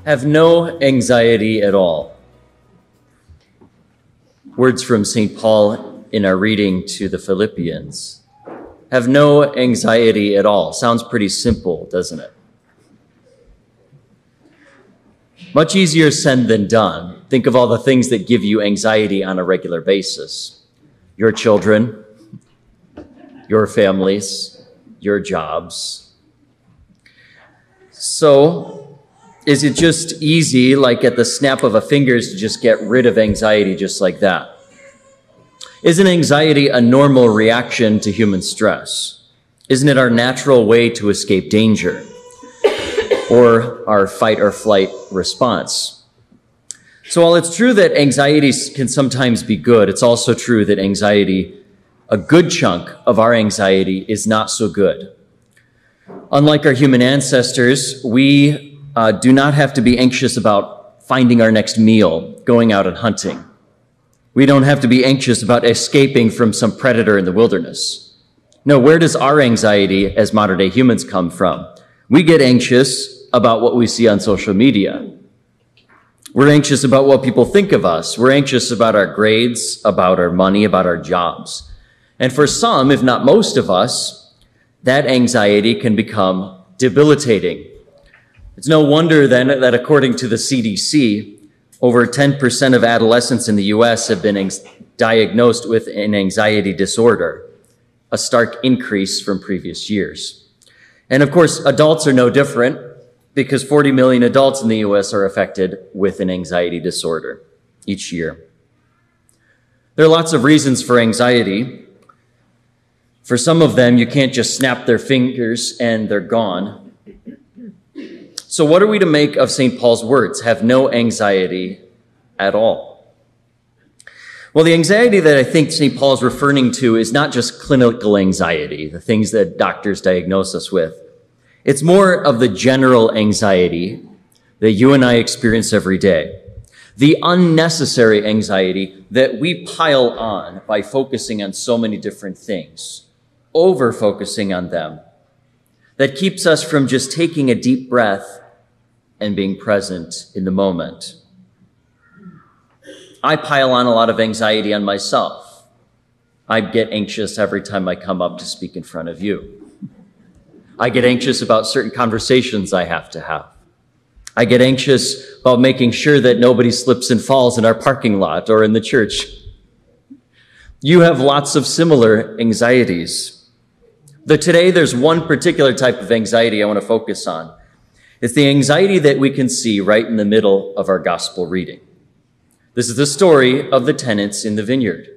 Have no anxiety at all. Words from St. Paul in our reading to the Philippians. Have no anxiety at all. Sounds pretty simple, doesn't it? Much easier said than done. Think of all the things that give you anxiety on a regular basis. Your children, your families, your jobs. So, is it just easy, like at the snap of a fingers, to just get rid of anxiety just like that? Isn't anxiety a normal reaction to human stress? Isn't it our natural way to escape danger or our fight or flight response? So while it's true that anxiety can sometimes be good, it's also true that anxiety, a good chunk of our anxiety, is not so good. Unlike our human ancestors, we do not have to be anxious about finding our next meal, going out and hunting. We don't have to be anxious about escaping from some predator in the wilderness. No, where does our anxiety as modern day humans come from? We get anxious about what we see on social media. We're anxious about what people think of us. We're anxious about our grades, about our money, about our jobs. And for some, if not most of us, that anxiety can become debilitating. It's no wonder then that according to the CDC, over 10% of adolescents in the US have been diagnosed with an anxiety disorder, a stark increase from previous years. And of course, adults are no different because 40 million adults in the US are affected with an anxiety disorder each year. There are lots of reasons for anxiety. For some of them, you can't just snap their fingers and they're gone. So what are we to make of St. Paul's words? Have no anxiety at all. Well, the anxiety that I think St. Paul is referring to is not just clinical anxiety, the things that doctors diagnose us with. It's more of the general anxiety that you and I experience every day. The unnecessary anxiety that we pile on by focusing on so many different things, over-focusing on them, that keeps us from just taking a deep breath and being present in the moment. I pile on a lot of anxiety on myself. I get anxious every time I come up to speak in front of you. I get anxious about certain conversations I have to have. I get anxious about making sure that nobody slips and falls in our parking lot or in the church. You have lots of similar anxieties. Though today there's one particular type of anxiety I want to focus on. It's the anxiety that we can see right in the middle of our gospel reading. This is the story of the tenants in the vineyard.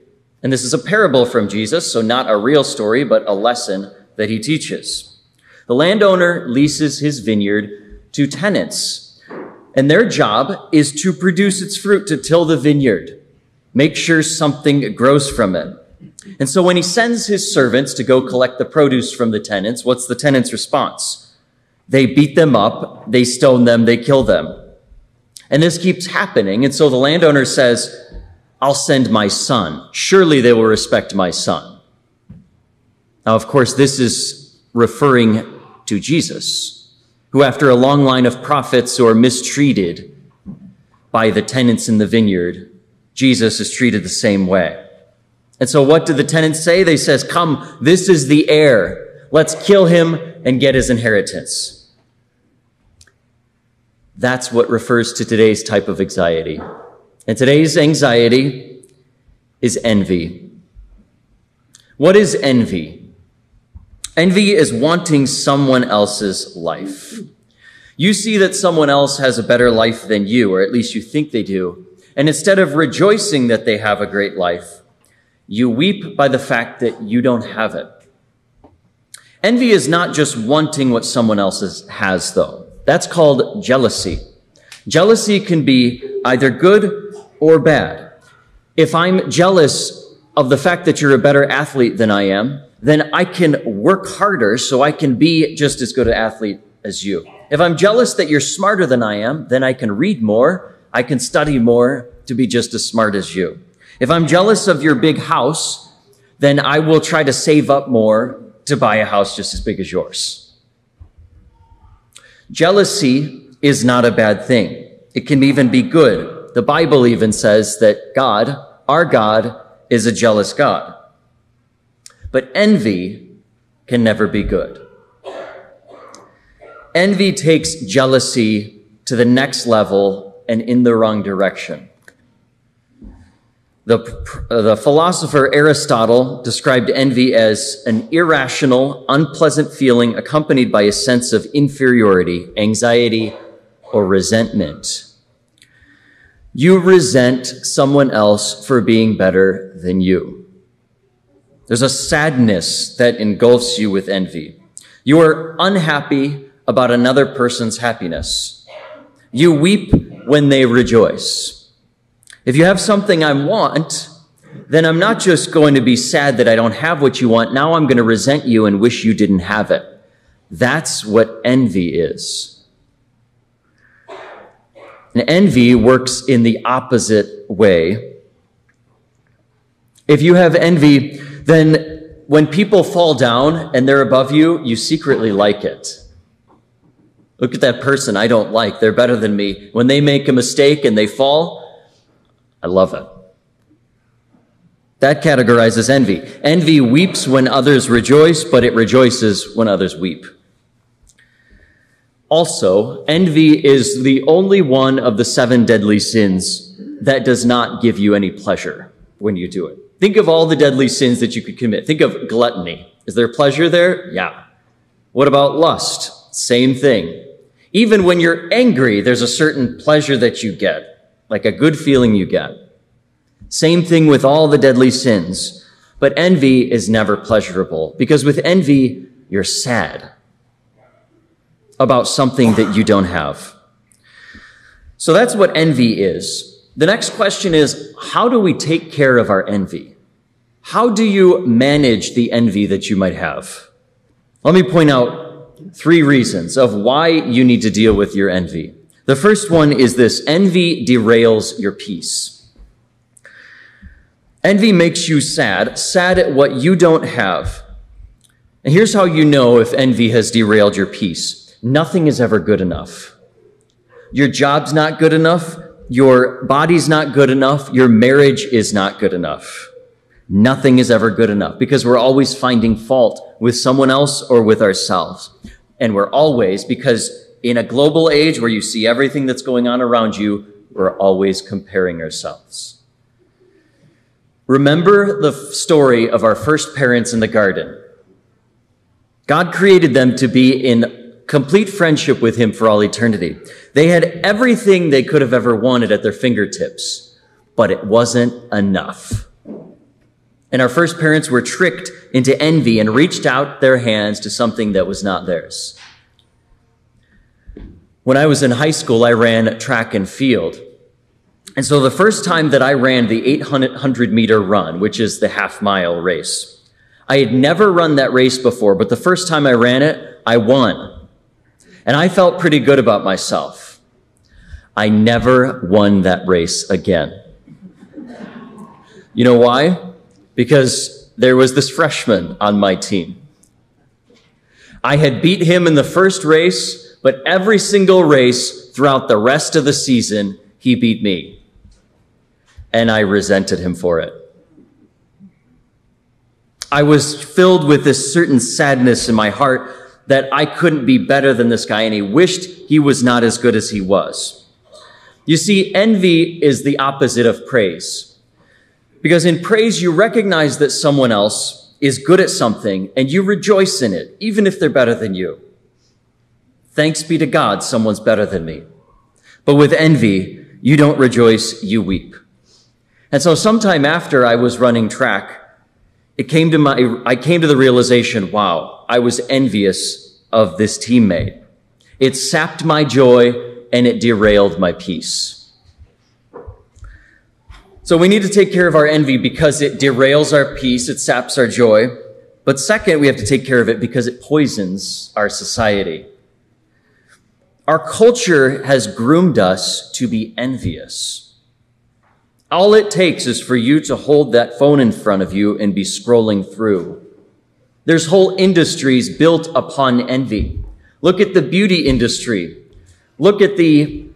And this is a parable from Jesus, so not a real story, but a lesson that he teaches. The landowner leases his vineyard to tenants, and their job is to produce its fruit, to till the vineyard, make sure something grows from it. And so when he sends his servants to go collect the produce from the tenants, what's the tenants' response? They beat them up, they stone them, they kill them. And this keeps happening. And so the landowner says, I'll send my son. Surely they will respect my son. Now, of course, this is referring to Jesus, who after a long line of prophets who are mistreated by the tenants in the vineyard, Jesus is treated the same way. And so what do the tenants say? They says, come, this is the heir. Let's kill him and get his inheritance. That's what refers to today's type of anxiety. And today's anxiety is envy. What is envy? Envy is wanting someone else's life. You see that someone else has a better life than you, or at least you think they do. And instead of rejoicing that they have a great life, you weep by the fact that you don't have it. Envy is not just wanting what someone else has, though. That's called jealousy. Jealousy can be either good or bad. If I'm jealous of the fact that you're a better athlete than I am, then I can work harder so I can be just as good an athlete as you. If I'm jealous that you're smarter than I am, then I can read more, I can study more to be just as smart as you. If I'm jealous of your big house, then I will try to save up more to buy a house just as big as yours. Jealousy is not a bad thing. It can even be good. The Bible even says that God, our God, is a jealous God. But envy can never be good. Envy takes jealousy to the next level and in the wrong direction. The philosopher Aristotle described envy as an irrational, unpleasant feeling accompanied by a sense of inferiority, anxiety, or resentment. You resent someone else for being better than you. There's a sadness that engulfs you with envy. You are unhappy about another person's happiness. You weep when they rejoice. If you have something I want, then I'm not just going to be sad that I don't have what you want. Now I'm going to resent you and wish you didn't have it. That's what envy is. And envy works in the opposite way. If you have envy, then when people fall down and they're above you, you secretly like it. Look at that person I don't like. They're better than me. When they make a mistake and they fall, I love it. That categorizes envy. Envy weeps when others rejoice, but it rejoices when others weep. Also, envy is the only one of the 7 deadly sins that does not give you any pleasure when you do it. Think of all the deadly sins that you could commit. Think of gluttony. Is there pleasure there? Yeah. What about lust? Same thing. Even when you're angry, there's a certain pleasure that you get, like a good feeling you get. Same thing with all the deadly sins. But envy is never pleasurable, because with envy, you're sad about something that you don't have. So that's what envy is. The next question is, how do we take care of our envy? How do you manage the envy that you might have? Let me point out 3 reasons of why you need to deal with your envy. The first one is this: envy derails your peace. Envy makes you sad at what you don't have. And here's how you know if envy has derailed your peace. Nothing is ever good enough. Your job's not good enough. Your body's not good enough. Your marriage is not good enough. Nothing is ever good enough, because we're always finding fault with someone else or with ourselves. And we're always, because in a global age where you see everything that's going on around you, we're always comparing ourselves. Remember the story of our first parents in the garden. God created them to be in complete friendship with him for all eternity. They had everything they could have ever wanted at their fingertips, but it wasn't enough. And our first parents were tricked into envy and reached out their hands to something that was not theirs. When I was in high school, I ran track and field. And so the first time that I ran the 800-meter run, which is the half-mile race, I had never run that race before, but the first time I ran it, I won. And I felt pretty good about myself. I never won that race again. You know why? Because there was this freshman on my team. I had beat him in the first race, but every single race throughout the rest of the season, he beat me. And I resented him for it. I was filled with this certain sadness in my heart that I couldn't be better than this guy, and he wished he was not as good as he was. You see, envy is the opposite of praise. Because in praise, you recognize that someone else is good at something, and you rejoice in it, even if they're better than you. Thanks be to God, someone's better than me. But with envy, you don't rejoice, you weep. And so sometime after I was running track, I came to the realization, wow, I was envious of this teammate. It sapped my joy and it derailed my peace. So we need to take care of our envy because it derails our peace, it saps our joy. But second, we have to take care of it because it poisons our society. Our culture has groomed us to be envious. All it takes is for you to hold that phone in front of you and be scrolling through. There's whole industries built upon envy. Look at the beauty industry. Look at the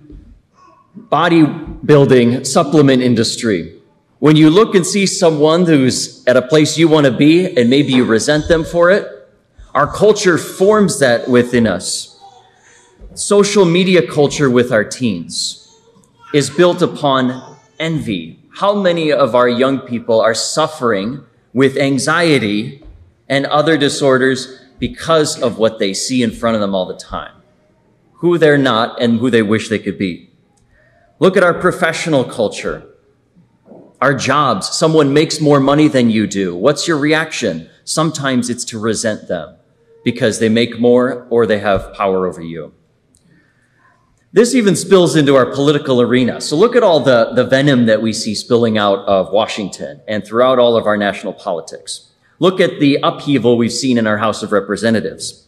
bodybuilding supplement industry. When you look and see someone who's at a place you want to be and maybe you resent them for it, our culture forms that within us. Social media culture with our teens is built upon envy. How many of our young people are suffering with anxiety and other disorders because of what they see in front of them all the time? Who they're not and who they wish they could be. Look at our professional culture. Our jobs, someone makes more money than you do. What's your reaction? Sometimes it's to resent them because they make more or they have power over you. This even spills into our political arena. So look at all the venom that we see spilling out of Washington and throughout all of our national politics. Look at the upheaval we've seen in our House of Representatives.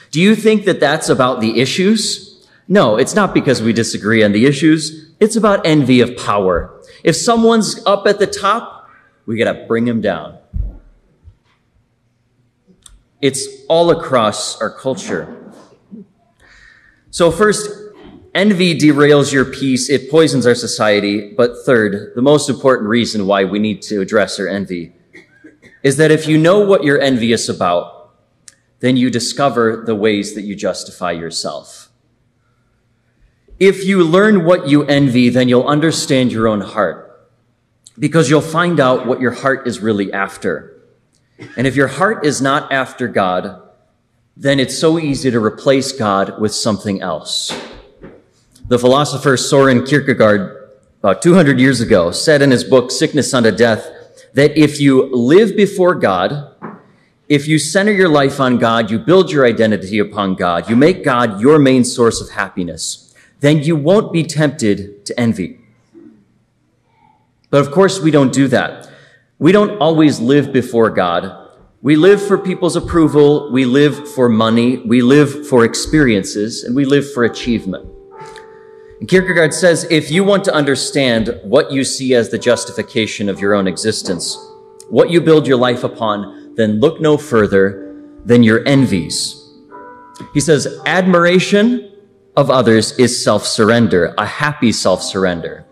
Do you think that that's about the issues? No, it's not because we disagree on the issues. It's about envy of power. If someone's up at the top, we got to bring them down. It's all across our culture. So first, envy derails your peace. It poisons our society. But third, the most important reason why we need to address our envy is that if you know what you're envious about, then you discover the ways that you justify yourself. If you learn what you envy, then you'll understand your own heart, because you'll find out what your heart is really after. And if your heart is not after God, then it's so easy to replace God with something else. The philosopher Soren Kierkegaard, about 200 years ago, said in his book, Sickness Unto Death, that if you live before God, if you center your life on God, you build your identity upon God, you make God your main source of happiness, then you won't be tempted to envy. But of course, we don't do that. We don't always live before God. We live for people's approval, we live for money, we live for experiences, and we live for achievement. And Kierkegaard says, if you want to understand what you see as the justification of your own existence, what you build your life upon, then look no further than your envies. He says, admiration of others is self-surrender, a happy self-surrender.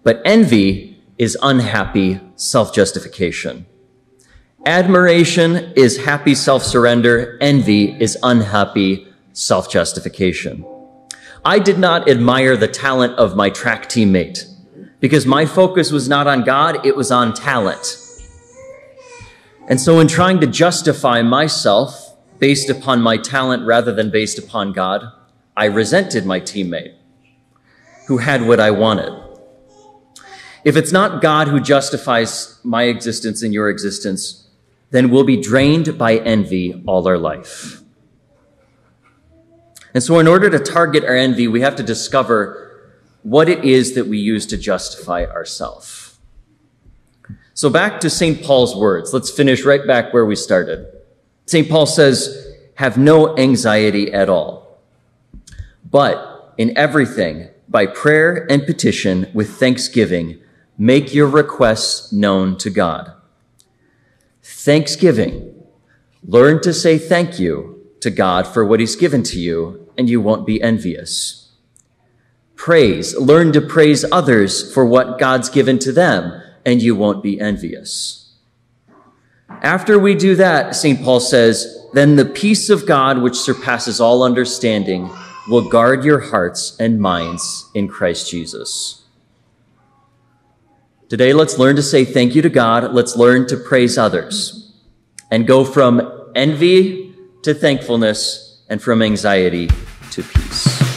But envy is unhappy self-justification. Admiration is happy self-surrender. Envy is unhappy self-justification. I did not admire the talent of my track teammate because my focus was not on God, it was on talent. And so in trying to justify myself based upon my talent rather than based upon God, I resented my teammate who had what I wanted. If it's not God who justifies my existence and your existence, then we'll be drained by envy all our life. And so in order to target our envy, we have to discover what it is that we use to justify ourselves. So back to St. Paul's words. Let's finish right back where we started. St. Paul says, have no anxiety at all, but in everything, by prayer and petition with thanksgiving, make your requests known to God. Thanksgiving. Learn to say thank you to God for what he's given to you, and you won't be envious. Praise. Learn to praise others for what God's given to them, and you won't be envious. After we do that, St. Paul says, then the peace of God, which surpasses all understanding, will guard your hearts and minds in Christ Jesus. Today, let's learn to say thank you to God. Let's learn to praise others and go from envy to thankfulness and from anxiety to peace.